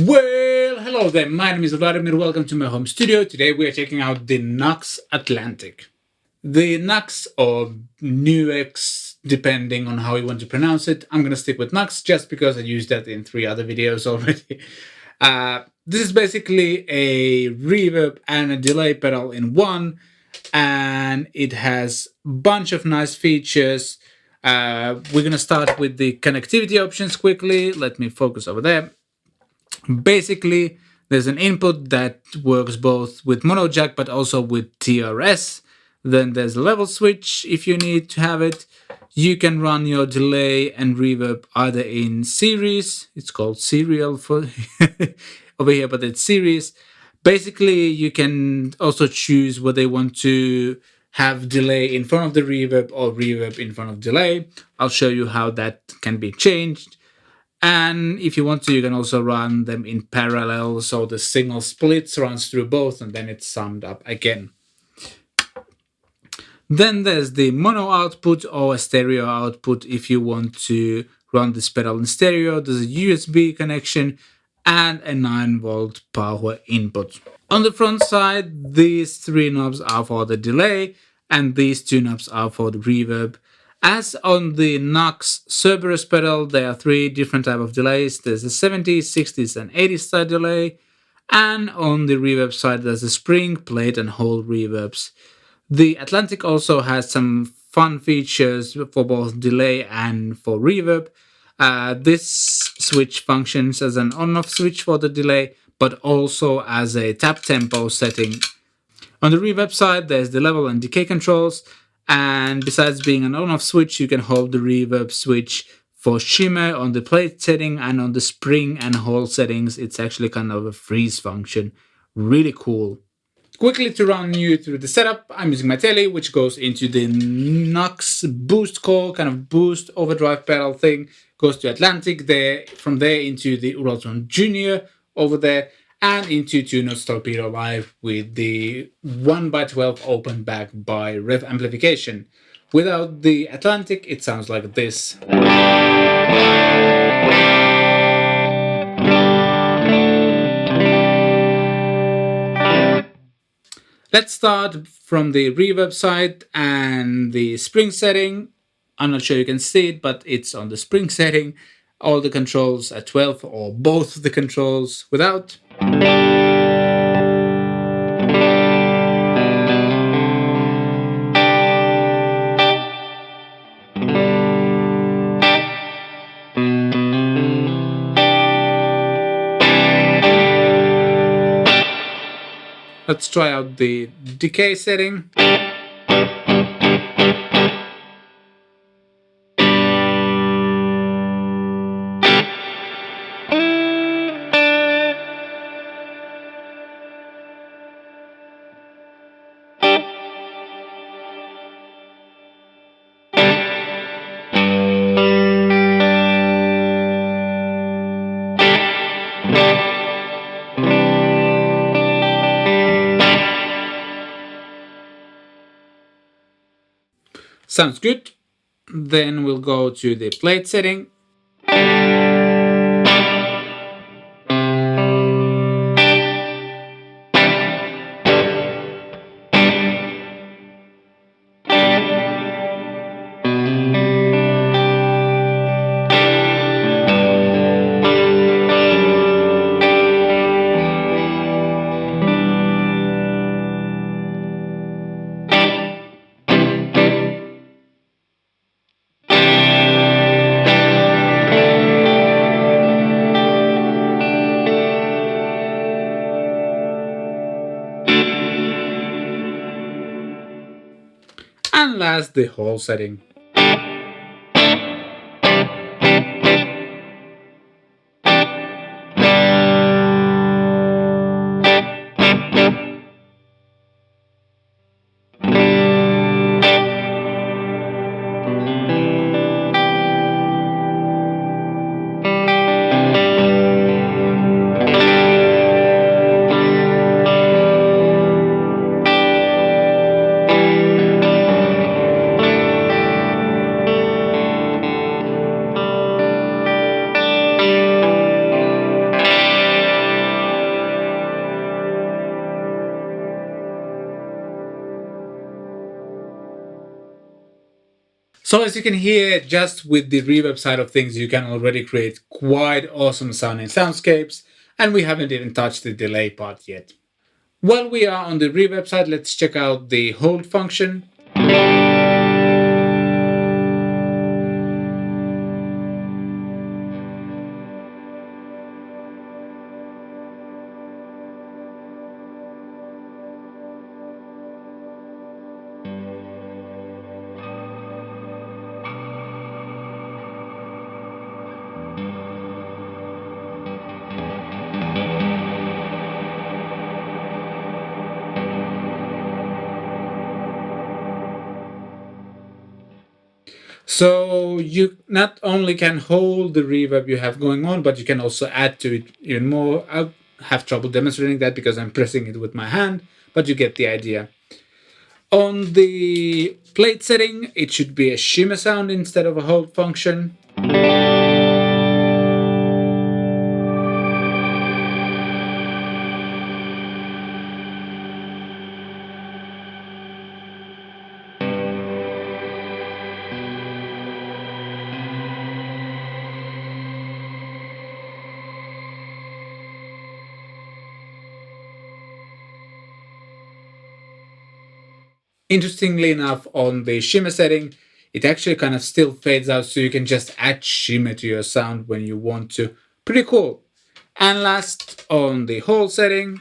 Well, hello there, my name is Vladimir, welcome to my home studio. Today we are checking out the NUX Atlantic. The NUX or NUX, depending on how you want to pronounce it. I'm going to stick with NUX just because I used that in 3 other videos already. This is basically a reverb and a delay pedal in one, and it has a bunch of nice features. We're going to start with the connectivity options quickly. Let me focus over there. Basically, there's an input that works both with mono jack but also with TRS. Then there's a level switch if you need to have it. You can run your delay and reverb either in series. It's called serial for over here, but it's series. Basically, you can also choose whether you want to have delay in front of the reverb or reverb in front of delay. I'll show you how that can be changed. And if you want to, you can also run them in parallel, so the signal splits, runs through both, and then it's summed up again. Then there's the mono output or a stereo output if you want to run this pedal in stereo. There's a USB connection and a 9-volt power input. On the front side, these 3 knobs are for the delay, and these 2 knobs are for the reverb. As on the NUX Cerberus pedal, there are 3 different types of delays. There's a 70s, 60s, and 80s style delay. And on the reverb side, there's a spring, plate, and hole reverbs. The Atlantic also has some fun features for both delay and for reverb. This switch functions as an on-off switch for the delay, but also as a tap tempo setting. On the reverb side, there's the level and decay controls. And besides being an on-off switch, you can hold the reverb switch for shimmer on the plate setting, and on the spring and hole settings, it's actually kind of a freeze function. Really cool. Quickly to run you through the setup, I'm using my telly, which goes into the NUX boost core, kind of boost overdrive pedal thing, goes to Atlantic there, from there into the Uraltron Junior over there, and into 2-Notes Torpedo Live with the 1x12 open back by Rev amplification. Without the Atlantic, it sounds like this. Let's start from the reverb side and the spring setting. I'm not sure you can see it, but it's on the spring setting. All the controls at 12, or both the controls without. Let's try out the decay setting. Sounds good. Then we'll go to the plate setting. And last, the hole setting. So as you can hear, just with the reverb side of things, you can already create quite awesome sounding soundscapes, and we haven't even touched the delay part yet. While we are on the reverb side, let's check out the hold function. So you not only can hold the reverb you have going on, but you can also add to it even more. I have trouble demonstrating that because I'm pressing it with my hand, but you get the idea. On the plate setting, it should be a shimmer sound instead of a hold function. Interestingly enough, on the shimmer setting, it actually kind of still fades out, so you can just add shimmer to your sound when you want to. Pretty cool. And last, on the hold setting,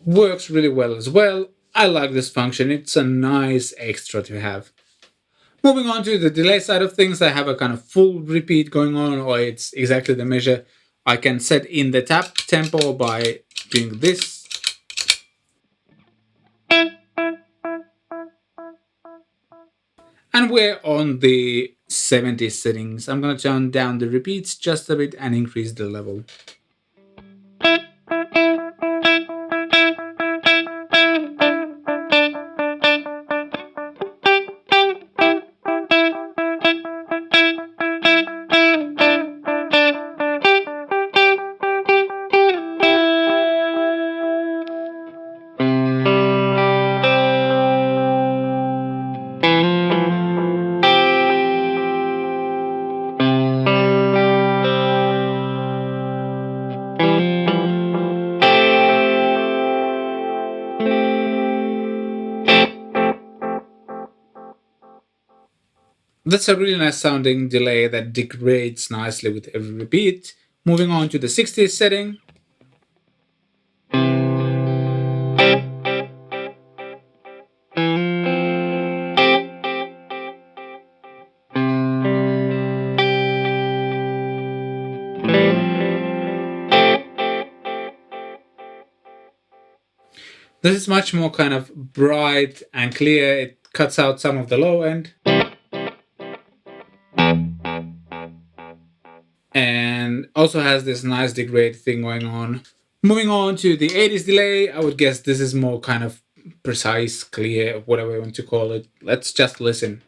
works really well as well. I like this function, it's a nice extra to have. Moving on to the delay side of things, I have a kind of full repeat going on, or it's exactly the measure. I can set in the tap tempo by doing this. And we're on the 70 settings. I'm going to turn down the repeats just a bit and increase the level. That's a really nice sounding delay that degrades nicely with every repeat. Moving on to the 60s setting. This is much more kind of bright and clear. It cuts out some of the low end. And also has this nice degrade thing going on. Moving on to the 80s delay, I would guess this is more kind of precise, clear, whatever you want to call it. Let's just listen.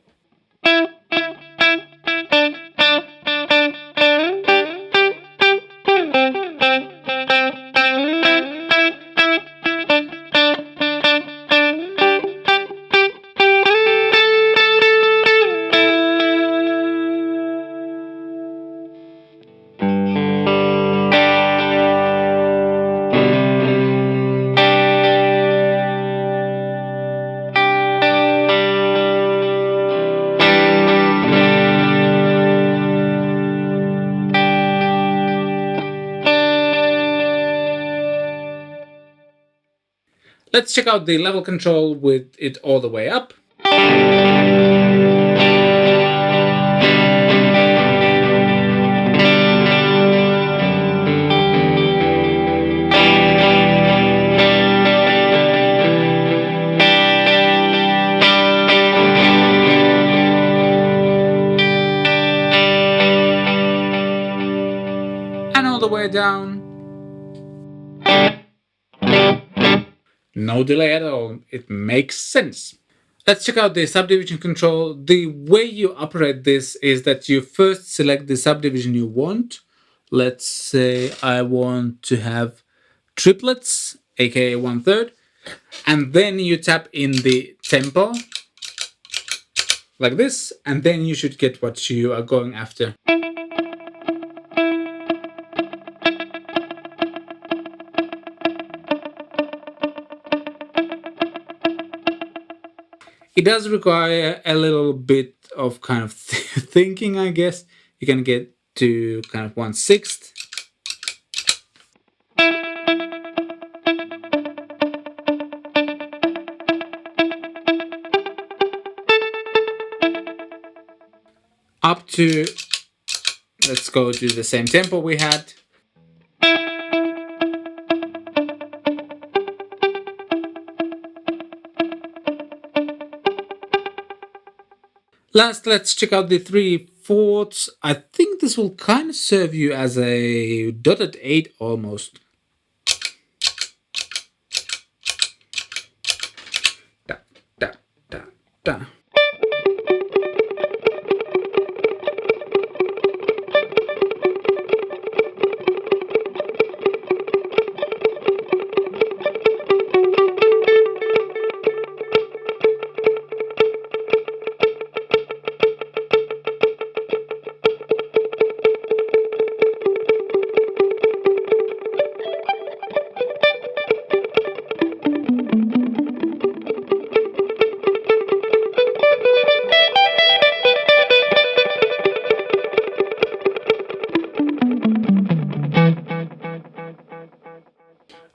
Let's check out the level control with it all the way up. way down. No delay at all. It makes sense. Let's check out the subdivision control. The way you operate this is that you first select the subdivision you want. Let's say I want to have triplets, aka 1/3, and then you tap in the tempo like this, and then you should get what you are going after. It does require a little bit of kind of thinking, I guess. You can get to kind of 1/6. Up to, let's go to the same tempo we had. Last, let's check out the 3/4. I think this will kind of serve you as a dotted 8 almost. Da, da, da, da.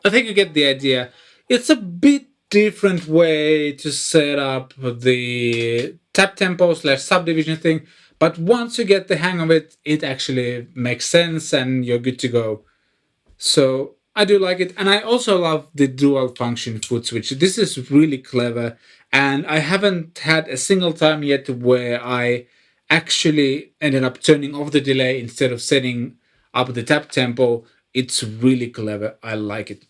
I think you get the idea. It's a bit different way to set up the tap tempo / subdivision thing, but once you get the hang of it, it actually makes sense and you're good to go. So I do like it, and I also love the dual function foot switch. This is really clever, and I haven't had a single time yet where I actually ended up turning off the delay instead of setting up the tap tempo. It's really clever. I like it.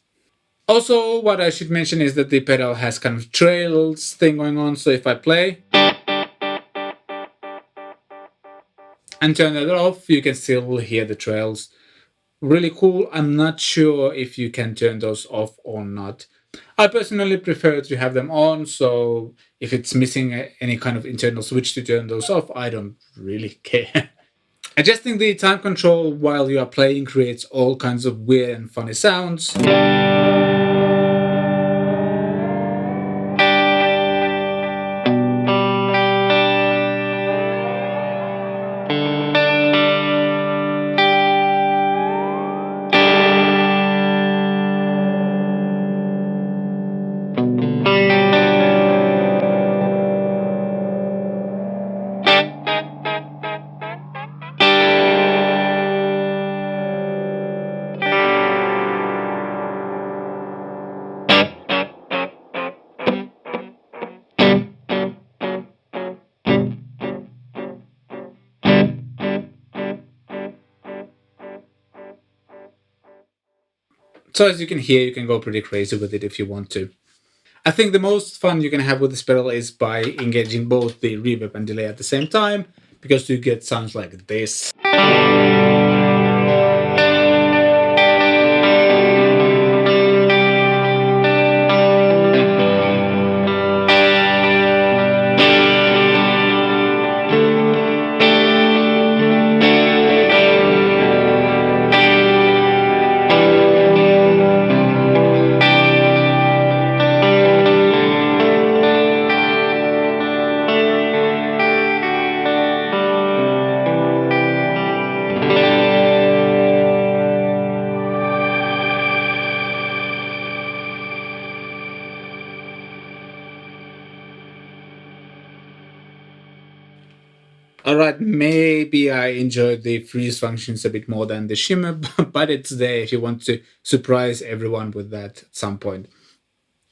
Also, what I should mention is that the pedal has kind of trails thing going on. So if I play and turn it off, you can still hear the trails. Really cool. I'm not sure if you can turn those off or not. I personally prefer to have them on, so if it's missing any kind of internal switch to turn those off, I don't really care. Adjusting the time control while you are playing creates all kinds of weird and funny sounds. So as you can hear, you can go pretty crazy with it if you want to. I think the most fun you can have with this pedal is by engaging both the reverb and delay at the same time, because you get sounds like this. Alright, maybe I enjoyed the freeze functions a bit more than the shimmer, but it's there if you want to surprise everyone with that at some point.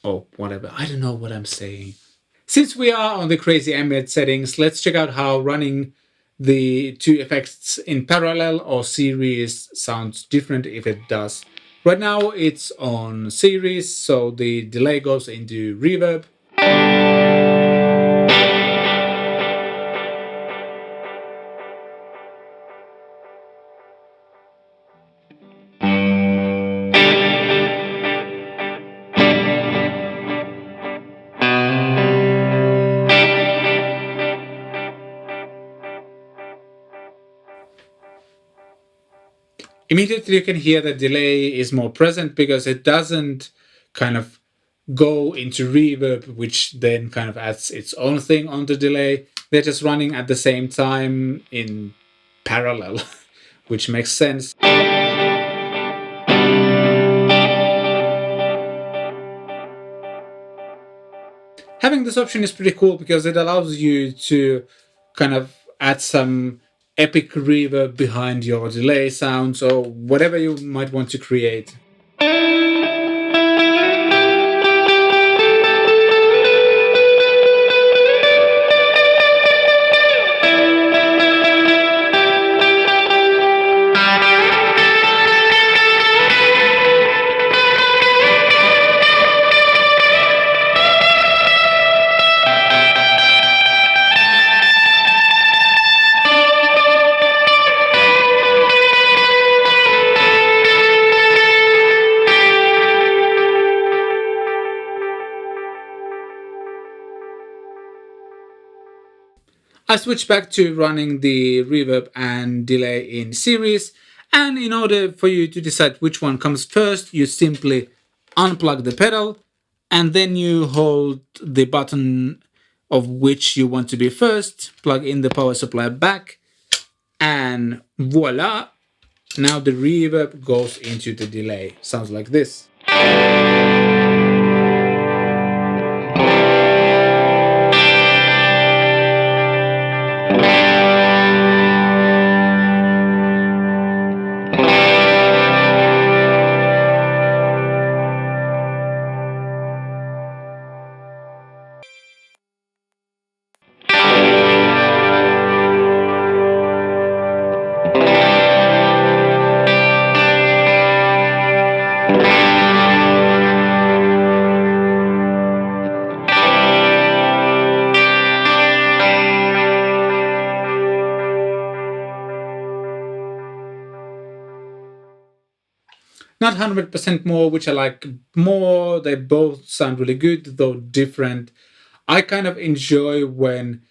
Or whatever, I don't know what I'm saying. Since we are on the crazy ambient settings, let's check out how running the two effects in parallel or series sounds different if it does. Right now it's on series, so the delay goes into reverb. Immediately you can hear the delay is more present because it doesn't kind of go into reverb, which then kind of adds its own thing on the delay. They're just running at the same time in parallel, which makes sense. Having this option is pretty cool because it allows you to kind of add some epic reverb behind your delay sounds or whatever you might want to create. I switched back to running the reverb and delay in series, and in order for you to decide which one comes first, you simply unplug the pedal and then you hold the button of which you want to be first, plug in the power supply back, and voila, now the reverb goes into the delay. Sounds like this. Not 100% more, which I like more. They both sound really good, though different. I kind of enjoy when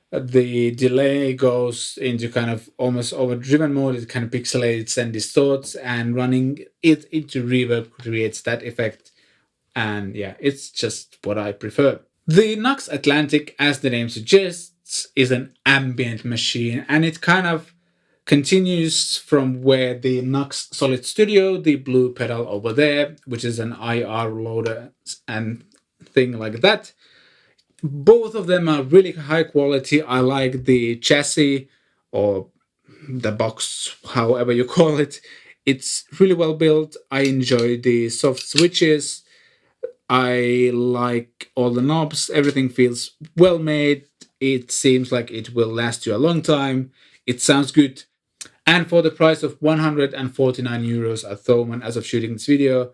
the delay goes into kind of almost overdriven mode. It kind of pixelates and distorts, and running it into reverb creates that effect. And yeah, it's just what I prefer. The NUX Atlantic, as the name suggests, is an ambient machine, and it kind of continues from where the NUX Solid Studio, the blue pedal over there, which is an IR loader and thing like that. Both of them are really high quality. I like the chassis or the box, however you call it. It's really well built. I enjoy the soft switches. I like all the knobs. Everything feels well made. It seems like it will last you a long time. It sounds good. And for the price of 149 euros at Thomann as of shooting this video,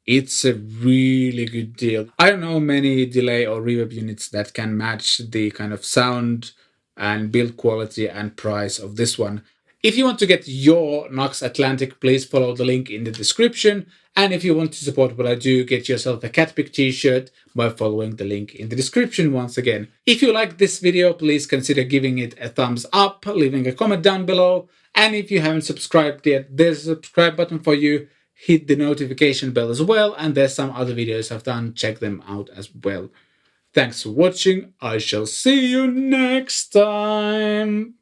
it's a really good deal. I don't know many delay or reverb units that can match the kind of sound and build quality and price of this one. If you want to get your NUX Atlantic, please follow the link in the description. And if you want to support what I do, get yourself a CatPick t-shirt by following the link in the description once again. If you like this video, please consider giving it a thumbs up, leaving a comment down below. And if you haven't subscribed yet, there's a subscribe button for you. Hit the notification bell as well, and there's some other videos I've done. Check them out as well. Thanks for watching. I shall see you next time.